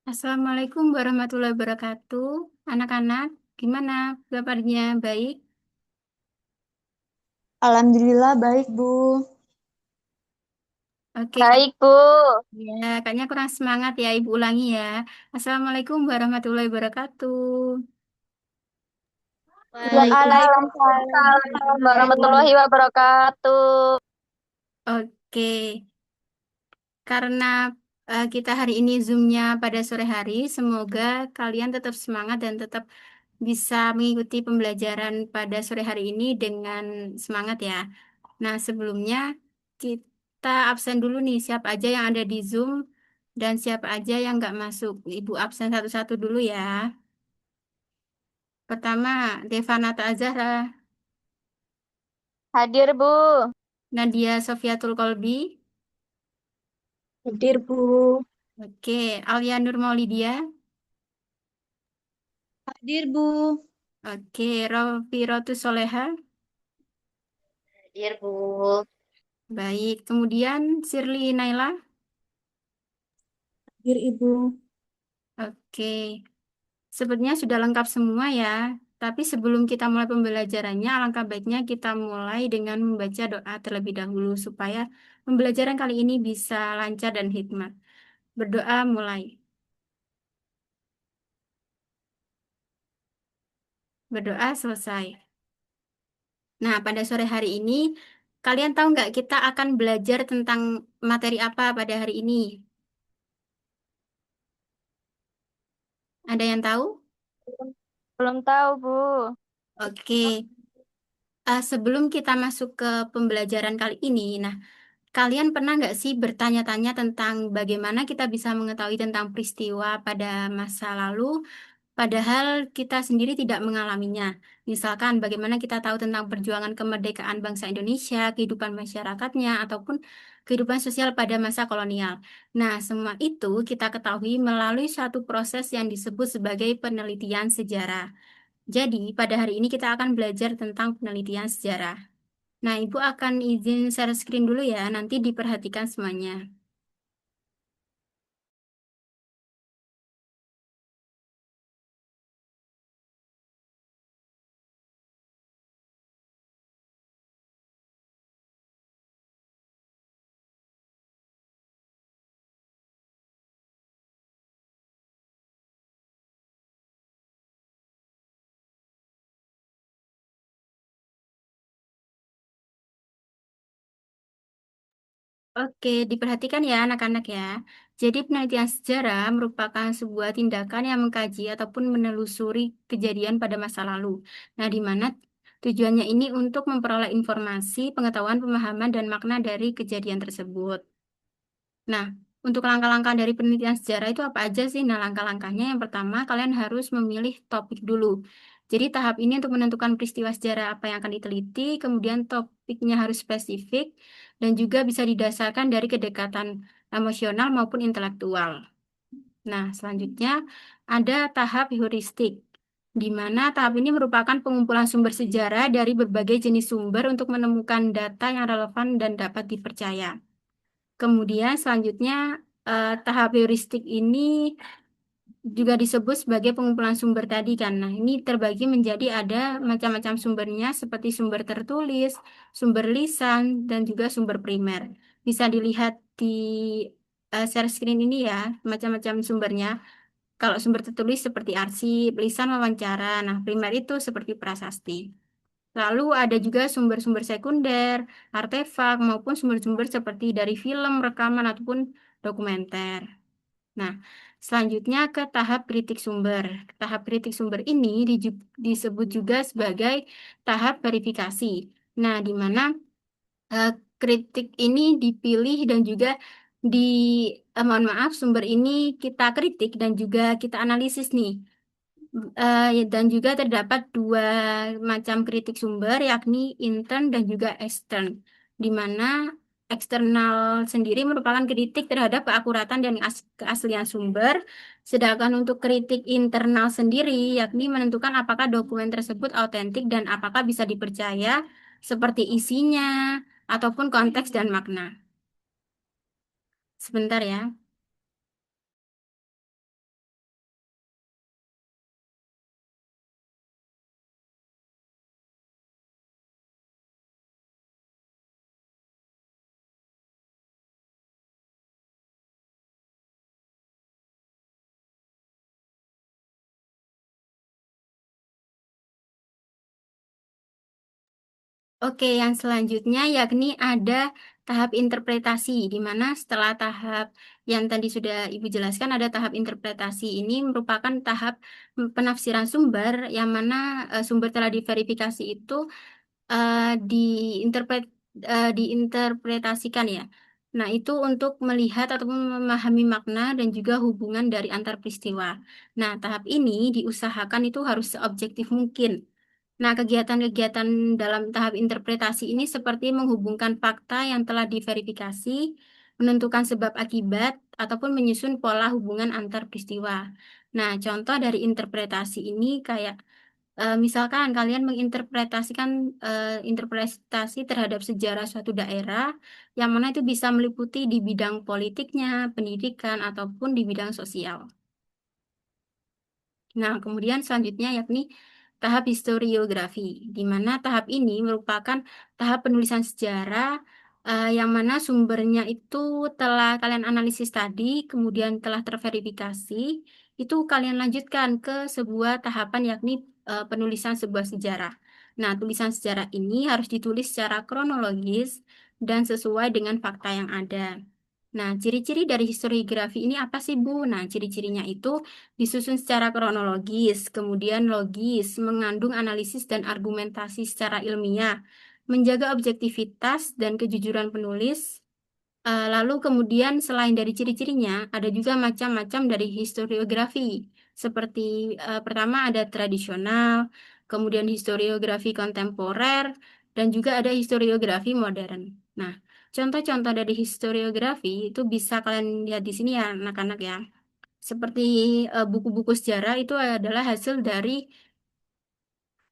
Assalamualaikum warahmatullahi wabarakatuh. Anak-anak, gimana kabarnya? Baik? Alhamdulillah baik, Bu. Oke, Baik, Bu. ya, kayaknya kurang semangat ya, Ibu ulangi ya. Assalamualaikum warahmatullahi wabarakatuh. Waalaikumsalam. Waalaikumsalam warahmatullahi wabarakatuh. Oke, karena kita hari ini Zoom-nya pada sore hari, semoga kalian tetap semangat dan tetap bisa mengikuti pembelajaran pada sore hari ini dengan semangat ya. Nah, sebelumnya kita absen dulu nih, siapa aja yang ada di Zoom dan siapa aja yang nggak masuk. Ibu absen satu-satu dulu ya. Pertama, Devanata Azahra, Hadir, Bu. Nadia Sofiatul Kolbi, Hadir, Bu. oke, Alia Nur Maulidia, Hadir, Bu. oke, Rofi Rotus Soleha, Hadir, Bu. baik. Kemudian Shirley Naila, Hadir, Ibu. oke. Sepertinya sudah lengkap semua ya. Tapi sebelum kita mulai pembelajarannya, alangkah baiknya kita mulai dengan membaca doa terlebih dahulu supaya pembelajaran kali ini bisa lancar dan hikmat. Berdoa mulai. Berdoa selesai. Nah, pada sore hari ini, kalian tahu nggak kita akan belajar tentang materi apa pada hari ini? Ada yang tahu? Belum tahu, Bu. Oke. Sebelum kita masuk ke pembelajaran kali ini, nah, kalian pernah nggak sih bertanya-tanya tentang bagaimana kita bisa mengetahui tentang peristiwa pada masa lalu, padahal kita sendiri tidak mengalaminya? Misalkan bagaimana kita tahu tentang perjuangan kemerdekaan bangsa Indonesia, kehidupan masyarakatnya, ataupun kehidupan sosial pada masa kolonial. Nah, semua itu kita ketahui melalui suatu proses yang disebut sebagai penelitian sejarah. Jadi, pada hari ini kita akan belajar tentang penelitian sejarah. Nah, Ibu akan izin share screen dulu ya, nanti diperhatikan semuanya. Oke, diperhatikan ya anak-anak ya. Jadi penelitian sejarah merupakan sebuah tindakan yang mengkaji ataupun menelusuri kejadian pada masa lalu. Nah, di mana tujuannya ini untuk memperoleh informasi, pengetahuan, pemahaman, dan makna dari kejadian tersebut. Nah, untuk langkah-langkah dari penelitian sejarah itu apa aja sih? Nah, langkah-langkahnya yang pertama, kalian harus memilih topik dulu. Jadi tahap ini untuk menentukan peristiwa sejarah apa yang akan diteliti, kemudian topiknya harus spesifik, dan juga bisa didasarkan dari kedekatan emosional maupun intelektual. Nah, selanjutnya ada tahap heuristik, di mana tahap ini merupakan pengumpulan sumber sejarah dari berbagai jenis sumber untuk menemukan data yang relevan dan dapat dipercaya. Kemudian selanjutnya tahap heuristik ini juga disebut sebagai pengumpulan sumber tadi kan. Nah, ini terbagi menjadi ada macam-macam sumbernya seperti sumber tertulis, sumber lisan, dan juga sumber primer. Bisa dilihat di share screen ini ya, macam-macam sumbernya. Kalau sumber tertulis seperti arsip, lisan wawancara. Nah, primer itu seperti prasasti. Lalu ada juga sumber-sumber sekunder, artefak, maupun sumber-sumber seperti dari film, rekaman, ataupun dokumenter. Nah, selanjutnya ke tahap kritik sumber. Tahap kritik sumber ini disebut juga sebagai tahap verifikasi. Nah, di mana eh, kritik ini dipilih dan juga di, mohon maaf, sumber ini kita kritik dan juga kita analisis nih. Dan juga terdapat dua macam kritik sumber, yakni intern dan juga extern, di mana eksternal sendiri merupakan kritik terhadap keakuratan dan keaslian sumber, sedangkan untuk kritik internal sendiri, yakni menentukan apakah dokumen tersebut autentik dan apakah bisa dipercaya, seperti isinya ataupun konteks dan makna. Sebentar ya. Oke, yang selanjutnya yakni ada tahap interpretasi, di mana setelah tahap yang tadi sudah Ibu jelaskan ada tahap interpretasi. Ini merupakan tahap penafsiran sumber, yang mana sumber telah diverifikasi itu eh, diinterpret diinterpretasikan ya. Nah, itu untuk melihat ataupun memahami makna dan juga hubungan dari antar peristiwa. Nah, tahap ini diusahakan itu harus seobjektif mungkin. Nah, kegiatan-kegiatan dalam tahap interpretasi ini seperti menghubungkan fakta yang telah diverifikasi, menentukan sebab akibat, ataupun menyusun pola hubungan antar peristiwa. Nah, contoh dari interpretasi ini kayak misalkan kalian menginterpretasikan interpretasi terhadap sejarah suatu daerah, yang mana itu bisa meliputi di bidang politiknya, pendidikan, ataupun di bidang sosial. Nah, kemudian selanjutnya yakni tahap historiografi, di mana tahap ini merupakan tahap penulisan sejarah yang mana sumbernya itu telah kalian analisis tadi, kemudian telah terverifikasi, itu kalian lanjutkan ke sebuah tahapan yakni penulisan sebuah sejarah. Nah, tulisan sejarah ini harus ditulis secara kronologis dan sesuai dengan fakta yang ada. Nah, ciri-ciri dari historiografi ini apa sih, Bu? Nah, ciri-cirinya itu disusun secara kronologis, kemudian logis, mengandung analisis dan argumentasi secara ilmiah, menjaga objektivitas dan kejujuran penulis. Lalu kemudian selain dari ciri-cirinya, ada juga macam-macam dari historiografi. Seperti pertama ada tradisional, kemudian historiografi kontemporer, dan juga ada historiografi modern. Nah, contoh-contoh dari historiografi itu bisa kalian lihat di sini ya, anak-anak ya. Seperti buku-buku sejarah itu adalah hasil dari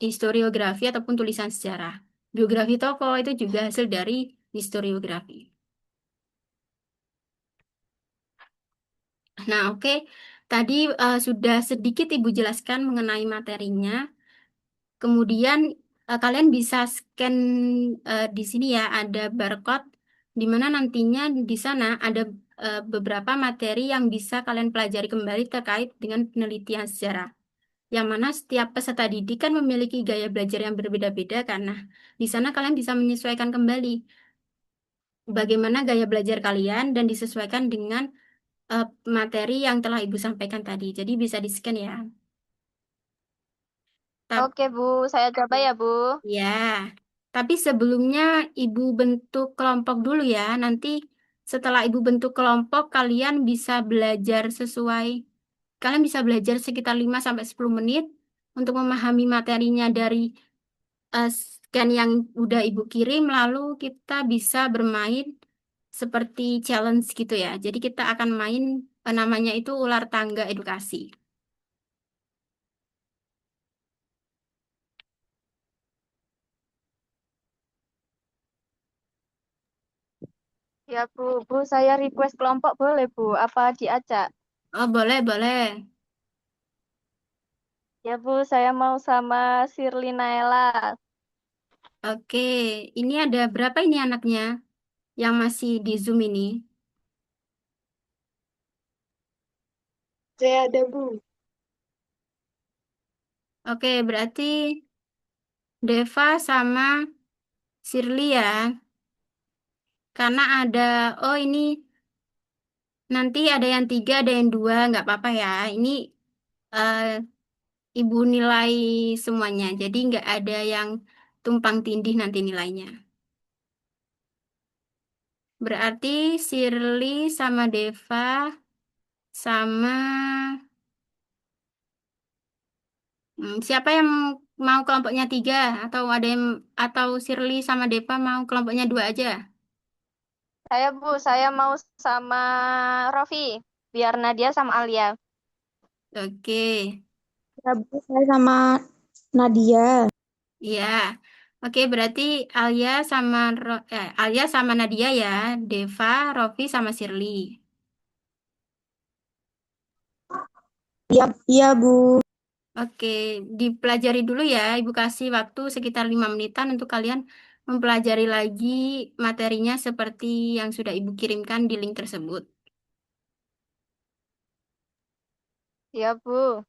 historiografi ataupun tulisan sejarah. Biografi tokoh itu juga hasil dari historiografi. Nah, oke. Tadi sudah sedikit Ibu jelaskan mengenai materinya. Kemudian kalian bisa scan di sini ya, ada barcode di mana nantinya di sana ada beberapa materi yang bisa kalian pelajari kembali terkait dengan penelitian sejarah. Yang mana setiap peserta didik kan memiliki gaya belajar yang berbeda-beda karena di sana kalian bisa menyesuaikan kembali bagaimana gaya belajar kalian dan disesuaikan dengan eh, materi yang telah Ibu sampaikan tadi. Jadi bisa di-scan ya. Tapi Oke, Bu. Saya coba ya, Bu. ya, tapi sebelumnya Ibu bentuk kelompok dulu ya. Nanti setelah Ibu bentuk kelompok, kalian bisa belajar sekitar 5 sampai 10 menit untuk memahami materinya dari scan yang udah Ibu kirim, lalu kita bisa bermain seperti challenge gitu ya. Jadi kita akan main namanya itu ular tangga edukasi. Ya, Bu. Bu, saya request kelompok boleh, Bu? Apa diajak? Oh, boleh, boleh. Ya, Bu. Saya mau sama Shirley Naila. Oke, ini ada berapa ini anaknya yang masih di Zoom ini? Saya ada, Bu. Oke, berarti Deva sama Shirley ya. Karena oh ini nanti ada yang tiga, ada yang dua, nggak apa-apa ya. Ini eh, Ibu nilai semuanya, jadi nggak ada yang tumpang tindih nanti nilainya. Berarti Shirley sama Deva sama siapa yang mau kelompoknya tiga atau Shirley sama Deva mau kelompoknya dua aja? Saya, Bu. Saya mau sama Rofi. Biar Nadia sama Alia. Oke, Ya, Bu, saya sama Nadia. ya. Oke, berarti Alia sama Nadia ya, Deva, Rofi sama Shirley. Iya, iya, Bu. Oke, dipelajari dulu ya. Ibu kasih waktu sekitar 5 menitan untuk kalian mempelajari lagi materinya seperti yang sudah Ibu kirimkan di link tersebut. Ya, Bu.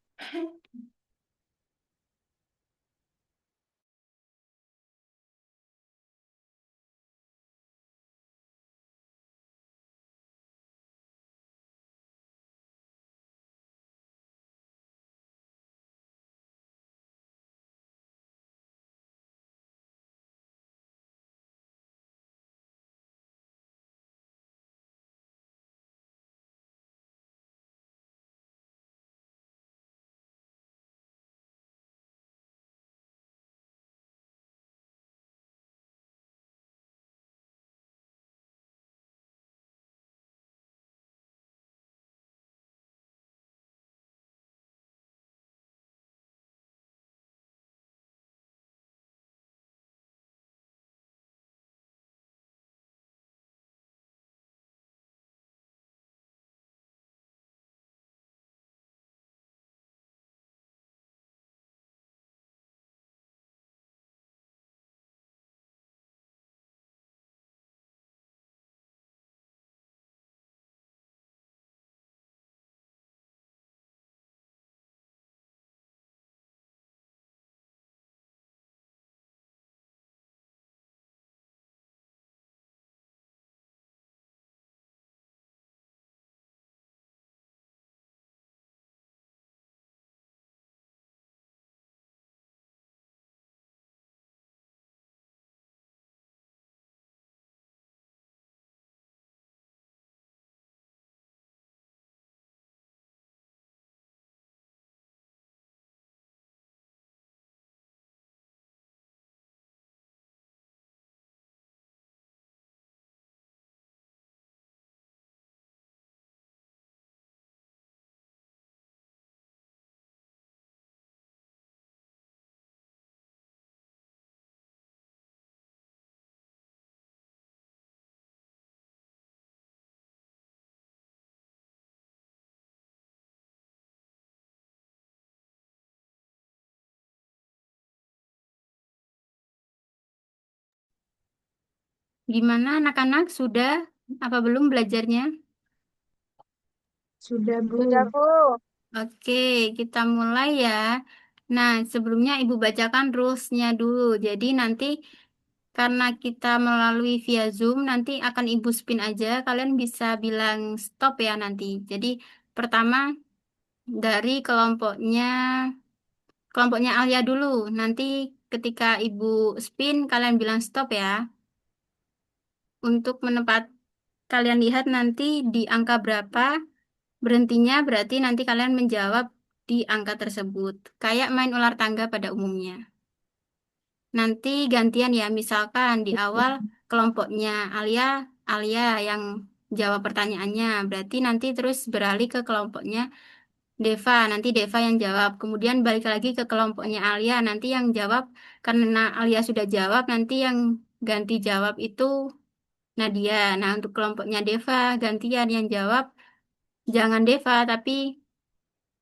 Gimana anak-anak sudah apa belum belajarnya? Sudah, Sudah, Bu. Bu. Oke, kita mulai ya. Nah, sebelumnya Ibu bacakan rules-nya dulu. Jadi nanti karena kita melalui via Zoom, nanti akan Ibu spin aja. Kalian bisa bilang stop ya nanti. Jadi pertama dari kelompoknya Alia dulu. Nanti ketika Ibu spin, kalian bilang stop ya. Untuk menempat kalian lihat nanti di angka berapa berhentinya, berarti nanti kalian menjawab di angka tersebut. Kayak main ular tangga pada umumnya. Nanti gantian ya, misalkan di awal kelompoknya Alia, Alia yang jawab pertanyaannya. Berarti nanti terus beralih ke kelompoknya Deva, nanti Deva yang jawab. Kemudian balik lagi ke kelompoknya Alia, nanti yang jawab, karena Alia sudah jawab, nanti yang ganti jawab itu Nadia. Nah, untuk kelompoknya Deva, gantian yang jawab, jangan Deva, tapi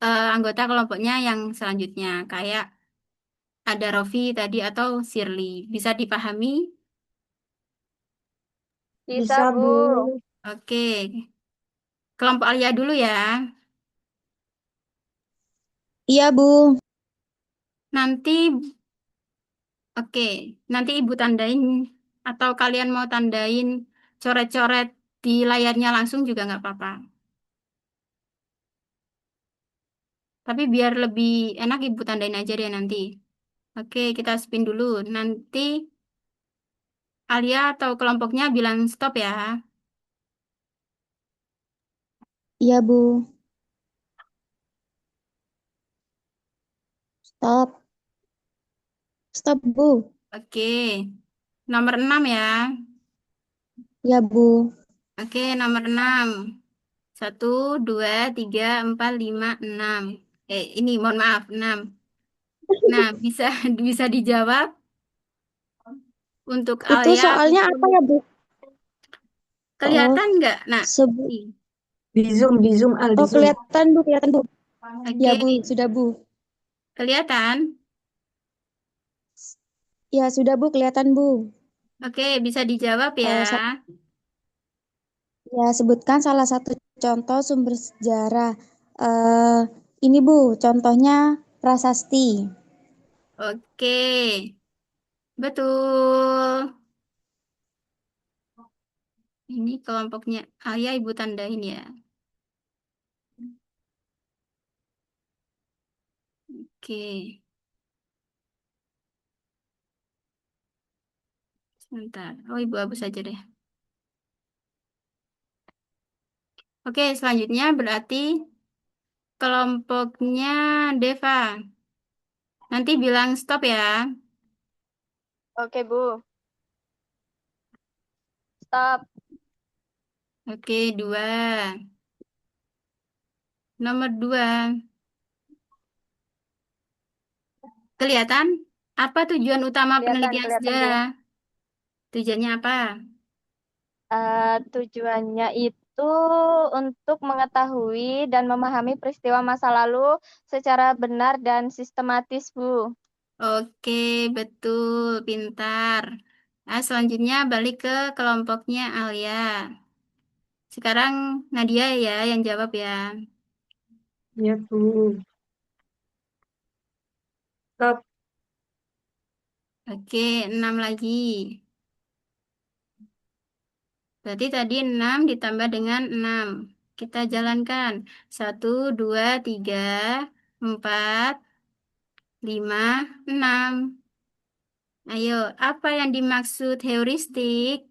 anggota kelompoknya yang selanjutnya. Kayak ada Rofi tadi atau Shirley. Bisa dipahami? Bisa, Bisa, Bu. Bu. Oke, kelompok Alia dulu ya. Iya, Bu. Nanti, oke, nanti Ibu tandain atau kalian mau tandain coret-coret di layarnya langsung juga nggak apa-apa. Tapi biar lebih enak Ibu tandain aja deh nanti. Oke, kita spin dulu. Nanti Alia atau kelompoknya bilang stop ya. Iya, Bu. Stop. Stop, Bu. Oke, nomor 6 ya. Iya, Bu. Oke, nomor 6. Satu, dua, tiga, empat, lima, enam. Ini mohon maaf, 6. Nah, bisa bisa dijawab untuk Itu Alia soalnya ataupun apa ya, Bu? Oh, kelihatan nggak? Nah, sebut. nih. Di Zoom, Al, di Oh, Zoom. kelihatan, Bu. Ya, Oke, Bu. Sudah, Bu. kelihatan. Ya, sudah, Bu. Kelihatan, Bu. Oke, bisa dijawab ya. Eh, sa- ya, sebutkan salah satu contoh sumber sejarah. Eh, ini, Bu. Contohnya prasasti. Oke, betul. Ini kelompoknya Alia Ibu tandain ya. Oke, sebentar. Oh, Ibu hapus saja deh. Oke, selanjutnya berarti kelompoknya Deva. Nanti bilang stop ya. Oke, Bu. Stop. Oke, 2. Nomor 2. Kelihatan? Apa tujuan utama Kelihatan, penelitian kelihatan, Bu. sejarah? Tujuannya apa? Tujuannya itu untuk mengetahui dan memahami peristiwa masa lalu secara benar dan sistematis, Bu. Oke, betul, pintar. Nah, selanjutnya balik ke kelompoknya Alia. Sekarang Nadia ya yang jawab ya. Ya, Bu. Stop. Oke, 6 lagi. Berarti tadi 6 ditambah dengan 6. Kita jalankan. Satu, 2, 3, 4, 5, 6. Ayo, apa yang dimaksud heuristik?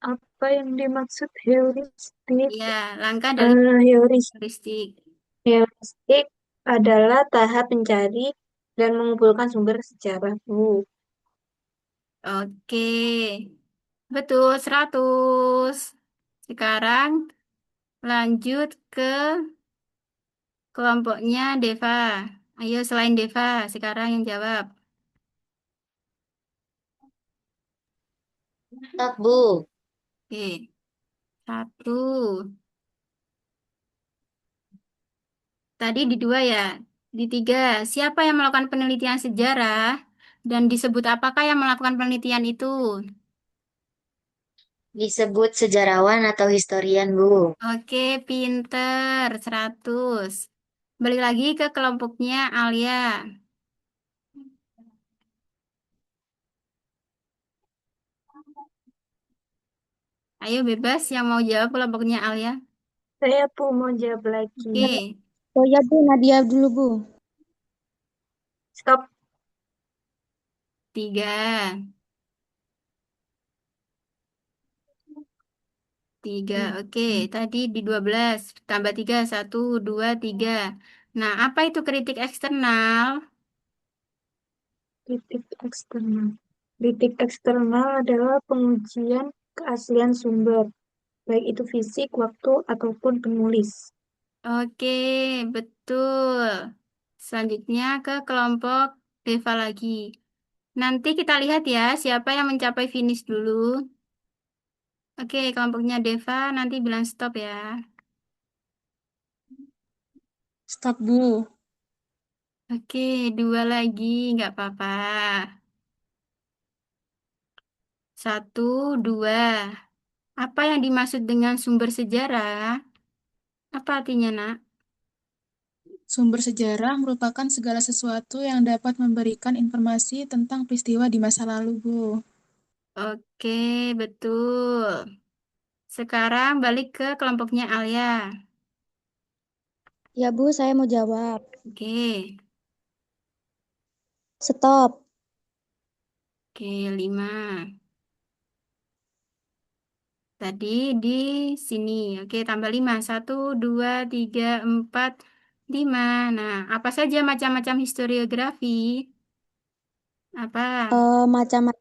Apa yang dimaksud heuristik? Ya, langkah dari Heuristik heuristik. adalah tahap mencari dan mengumpulkan sumber sejarah, Bu. Oke, betul 100. Sekarang lanjut ke kelompoknya Deva. Ayo selain Deva, sekarang yang jawab. Stop, Bu. Oke, 1. Tadi di 2 ya. Di 3, siapa yang melakukan penelitian sejarah dan disebut apakah yang melakukan penelitian itu? Disebut sejarawan atau historian, Bu. Oke, pinter. 100. Balik lagi ke kelompoknya Alia. Ayo bebas yang mau jawab kelompoknya Alia. Saya Bu mau jawab lagi. Oke, Oh ya Bu, Nadia dulu Bu. Stop. 3. 3. Oke, tadi di 12. Tambah 3. 1, 2, 3. Nah, apa itu kritik eksternal? Kritik eksternal. Kritik eksternal adalah pengujian keaslian sumber, baik itu fisik, waktu, ataupun penulis. Oke, betul. Selanjutnya ke kelompok Deva lagi. Nanti kita lihat ya siapa yang mencapai finish dulu. Oke, kelompoknya Deva nanti bilang stop ya. Stop dulu. Oke, 2 lagi, nggak apa-apa. 1, 2. Apa yang dimaksud dengan sumber sejarah? Apa artinya, Nak? Sumber sejarah merupakan segala sesuatu yang dapat memberikan informasi tentang peristiwa di masa lalu, Bu. Oke, betul. Sekarang balik ke kelompoknya Alia. Ya Bu, saya mau jawab. Oke, Stop. oke, 5. Tadi di sini. Oke, tambah 5. 1, 2, 3, 4, 5. Nah, apa saja macam-macam historiografi? Apa? Macam-macam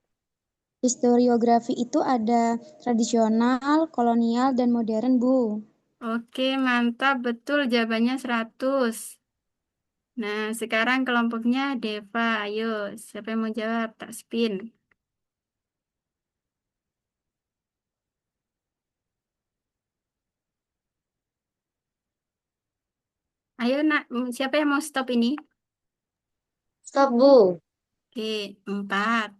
historiografi itu ada tradisional, kolonial, dan modern Bu. Oke, mantap. Betul jawabannya 100. Nah, sekarang kelompoknya Deva. Ayo, siapa yang mau jawab? Tak spin. Ayo, nak, siapa yang mau stop ini? Stop, Bu. Oke, 4.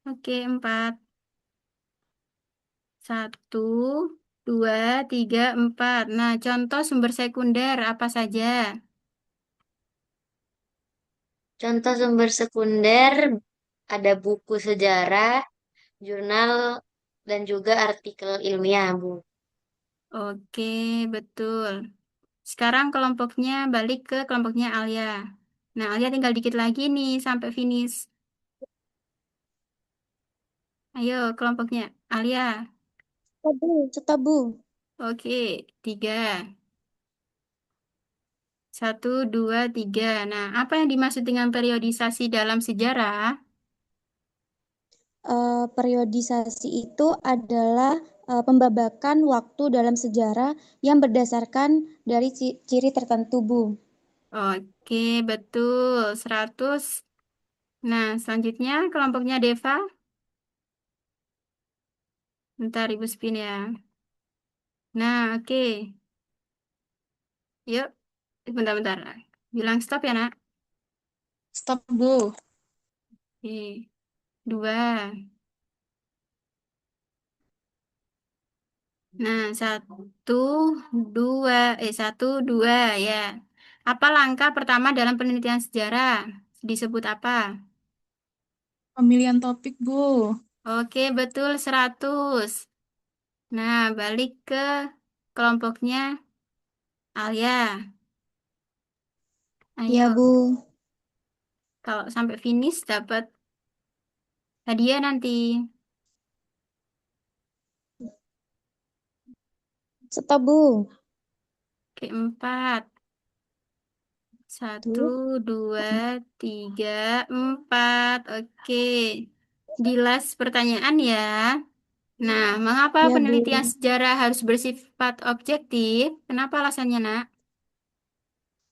Oke, 4. 1, 2, 3, 4. Nah, contoh sumber sekunder apa saja? Contoh sumber sekunder ada buku sejarah, jurnal, dan juga artikel ilmiah, Bu. Oke, betul. Sekarang kelompoknya balik ke kelompoknya Alia. Nah, Alia tinggal dikit lagi nih sampai finish. Ayo, kelompoknya Alia. Stop Bu, stop Bu. Oke, 3. 1, 2, 3. Nah, apa yang dimaksud dengan periodisasi dalam sejarah? Periodisasi itu adalah pembabakan waktu dalam sejarah yang berdasarkan dari ciri tertentu, Bu. Oke, betul. 100. Nah, selanjutnya kelompoknya Deva. Bentar, Ibu spin ya. Nah, oke. Yuk, bentar-bentar. Bilang stop ya, nak. Stop, Bu. Oke. 2. Nah, 1, 2. 1, 2 ya. Apa langkah pertama dalam penelitian sejarah? Disebut apa? Pemilihan topik, Bu. Oke, betul 100. Nah, balik ke kelompoknya Alia. Ya, Ayo, Bu. kalau sampai finish dapat hadiah nanti. Stop, Bu. Oke, 4. 1, Tuh. 2, 3, 4. Oke. Di last pertanyaan ya. Nah, mengapa Ya, Bu. penelitian sejarah harus bersifat objektif? Kenapa alasannya, Nak?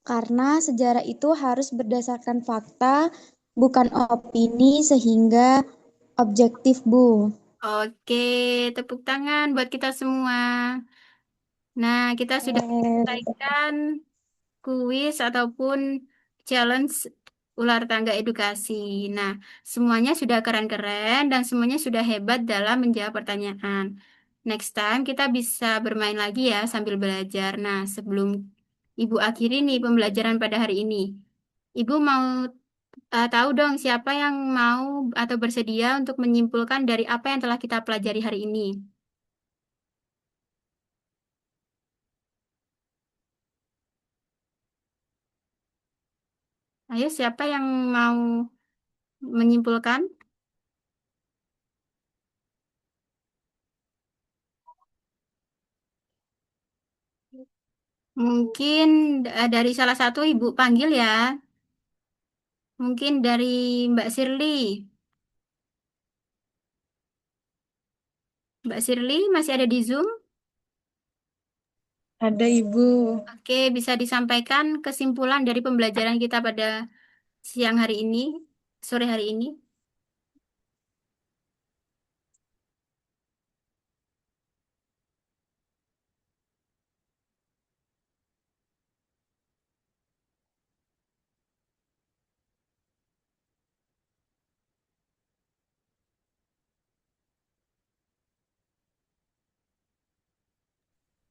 Karena sejarah itu harus berdasarkan fakta, bukan opini, sehingga objektif, Bu. Oke, tepuk tangan buat kita semua. Nah, kita sudah Eh, selesaikan kuis ataupun challenge ular tangga edukasi. Nah, semuanya sudah keren-keren dan semuanya sudah hebat dalam menjawab pertanyaan. Next time kita bisa bermain lagi ya sambil belajar. Nah, sebelum Ibu akhiri nih pembelajaran pada hari ini. Ibu mau tahu dong siapa yang mau atau bersedia untuk menyimpulkan dari apa yang telah kita pelajari hari ini. Ayo, siapa yang mau menyimpulkan? Mungkin dari salah satu Ibu panggil ya. Mungkin dari Mbak Sirli. Mbak Sirli masih ada di Zoom? Ada Ibu. Oke, bisa disampaikan kesimpulan dari pembelajaran kita pada siang hari ini, sore hari ini.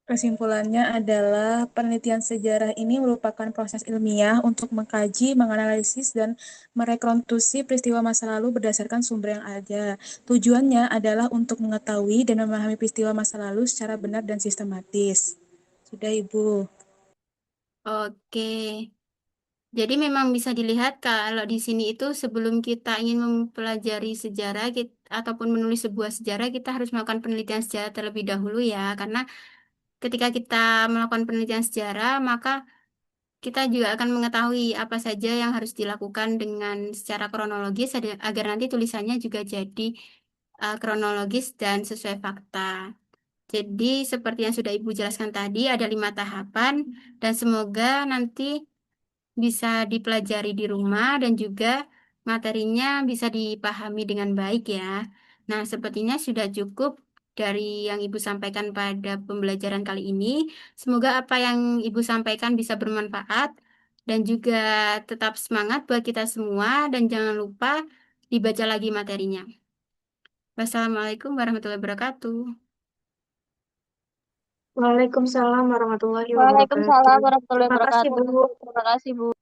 Kesimpulannya adalah penelitian sejarah ini merupakan proses ilmiah untuk mengkaji, menganalisis, dan merekonstruksi peristiwa masa lalu berdasarkan sumber yang ada. Tujuannya adalah untuk mengetahui dan memahami peristiwa masa lalu secara benar dan sistematis. Sudah, Ibu. Oke. Jadi memang bisa dilihat kalau di sini itu sebelum kita ingin mempelajari sejarah ataupun menulis sebuah sejarah, kita harus melakukan penelitian sejarah terlebih dahulu ya. Karena ketika kita melakukan penelitian sejarah, maka kita juga akan mengetahui apa saja yang harus dilakukan dengan secara kronologis agar nanti tulisannya juga jadi kronologis dan sesuai fakta. Jadi seperti yang sudah Ibu jelaskan tadi, ada 5 tahapan dan semoga nanti bisa dipelajari di rumah dan juga materinya bisa dipahami dengan baik ya. Nah, sepertinya sudah cukup dari yang Ibu sampaikan pada pembelajaran kali ini. Semoga apa yang Ibu sampaikan bisa bermanfaat dan juga tetap semangat buat kita semua dan jangan lupa dibaca lagi materinya. Wassalamualaikum warahmatullahi wabarakatuh. Waalaikumsalam warahmatullahi wabarakatuh. Waalaikumsalam warahmatullahi Terima kasih, wabarakatuh. Bu. Terima kasih, Bu.